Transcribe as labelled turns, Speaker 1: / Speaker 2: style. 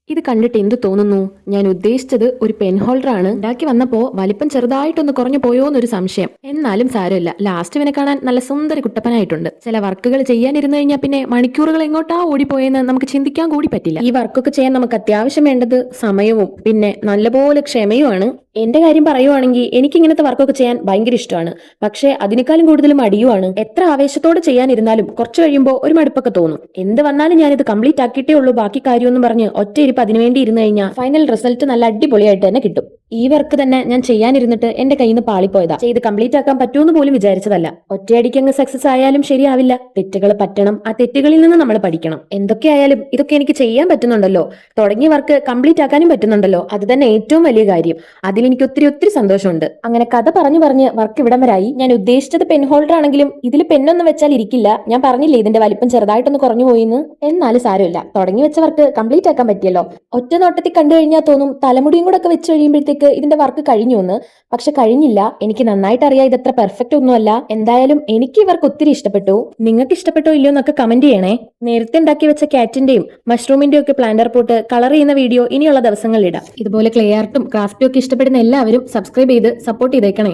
Speaker 1: ഇത് കണ്ടിട്ട് എന്ത് തോന്നുന്നു? ഞാൻ ഉദ്ദേശിച്ചത് ഒരു പെൻ ഹോൾഡർ ആണ്. ഉണ്ടാക്കി വന്നപ്പോ വലിപ്പം ചെറുതായിട്ടൊന്ന് കുറഞ്ഞു പോയോന്നൊരു സംശയം. എന്നാലും സാരമില്ല, ലാസ്റ്റ് ഇവനെ കാണാൻ നല്ല സുന്ദരി കുട്ടപ്പനായിട്ടുണ്ട്. ചില വർക്കുകൾ ചെയ്യാനിരുന്നു കഴിഞ്ഞാൽ പിന്നെ മണിക്കൂറുകൾ എങ്ങോട്ടാ ഓടിപ്പോയെന്ന് നമുക്ക് ചിന്തിക്കാൻ കൂടി പറ്റില്ല. ഈ വർക്കൊക്കെ ചെയ്യാൻ നമുക്ക് അത്യാവശ്യം വേണ്ടത് സമയവും പിന്നെ നല്ലപോലെ ക്ഷമയുമാണ്. എന്റെ കാര്യം പറയുവാണെങ്കിൽ എനിക്ക് ഇങ്ങനത്തെ വർക്കൊക്കെ ചെയ്യാൻ ഭയങ്കര ഇഷ്ടമാണ്. പക്ഷെ അതിനേക്കാളും കൂടുതൽ മടിയുമാണ്. എത്ര ആവേശത്തോടെ ചെയ്യാനിരുന്നാലും കുറച്ച് കഴിയുമ്പോൾ ഒരു മടുപ്പൊക്കെ തോന്നും. എന്ത് വന്നാലും ഞാനിത് കംപ്ലീറ്റ് ആക്കിയിട്ടേ ഉള്ളൂ ബാക്കി കാര്യമൊന്നും പറഞ്ഞ് ഒറ്റയിരിപ്പ് അതിനുവേണ്ടി ഇരുന്ന് കഴിഞ്ഞാൽ ഫൈനൽ റിസൾട്ട് നല്ല അടിപൊളിയായിട്ട് തന്നെ കിട്ടും. ഈ വർക്ക് തന്നെ ഞാൻ ചെയ്യാനിരുന്നിട്ട് എന്റെ കയ്യിൽ നിന്ന് പാളിപ്പോയതാ. ചെയ്ത് കംപ്ലീറ്റ് ആക്കാൻ പറ്റുമെന്ന് പോലും വിചാരിച്ചതല്ല. ഒറ്റയടിക്ക് അങ്ങ് സക്സസ് ആയാലും ശരിയാവില്ല. തെറ്റുകൾ പറ്റണം, ആ തെറ്റുകളിൽ നിന്ന് നമ്മൾ പഠിക്കണം. എന്തൊക്കെയായാലും ഇതൊക്കെ എനിക്ക് ചെയ്യാൻ പറ്റുന്നുണ്ടല്ലോ, തുടങ്ങിയ വർക്ക് കംപ്ലീറ്റ് ആക്കാനും പറ്റുന്നുണ്ടല്ലോ, അത് തന്നെ ഏറ്റവും വലിയ കാര്യം. അതിലെനിക്ക് ഒത്തിരി ഒത്തിരി സന്തോഷമുണ്ട്. അങ്ങനെ കഥ പറഞ്ഞു പറഞ്ഞ് വർക്ക് ഇവിടം വരായി. ഞാൻ ഉദ്ദേശിച്ചത് പെൻ ഹോൾഡർ ആണെങ്കിലും ഇതിൽ പെന്നൊന്നും വെച്ചാൽ ഇരിക്കില്ല. ഞാൻ പറഞ്ഞില്ലേ ഇതിന്റെ വലിപ്പം ചെറുതായിട്ടൊന്ന് കുറഞ്ഞു പോയിന്ന്. എന്നാലും സാരമില്ല, തുടങ്ങി വെച്ച വർക്ക് കംപ്ലീറ്റ് ആക്കാൻ പറ്റിയല്ലോ. ഒറ്റ നോട്ടത്തിൽ കണ്ടു കഴിഞ്ഞാൽ തോന്നും തലമുടിയും കൂടെ ഒക്കെ വെച്ച് കഴിയുമ്പോഴത്തേക്ക് ഇതിന്റെ വർക്ക് കഴിഞ്ഞു എന്ന്. പക്ഷെ കഴിഞ്ഞില്ല. എനിക്ക് നന്നായിട്ട് അറിയാം ഇതത്ര പെർഫെക്റ്റ് ഒന്നുമല്ല. എന്തായാലും എനിക്ക് ഇവർക്ക് ഒത്തിരി ഇഷ്ടപ്പെട്ടു. നിങ്ങൾക്ക് ഇഷ്ടപ്പെട്ടോ ഇല്ലയോ എന്നൊക്കെ കമന്റ് ചെയ്യണേ. നേരത്തെ ഉണ്ടാക്കി വെച്ച കാറ്റിന്റെയും മഷ്റൂമിന്റെയും ഒക്കെ പ്ലാന്റർ പോട്ട് കളർ ചെയ്യുന്ന വീഡിയോ ഇനിയുള്ള ദിവസങ്ങളിൽ ഇടാം. ഇതുപോലെ ക്ലേ ആർട്ടും ക്രാഫ്റ്റും ഒക്കെ ഇഷ്ടപ്പെടുന്ന എല്ലാവരും സബ്സ്ക്രൈബ് ചെയ്ത് സപ്പോർട്ട് ചെയ്തേക്കണേ.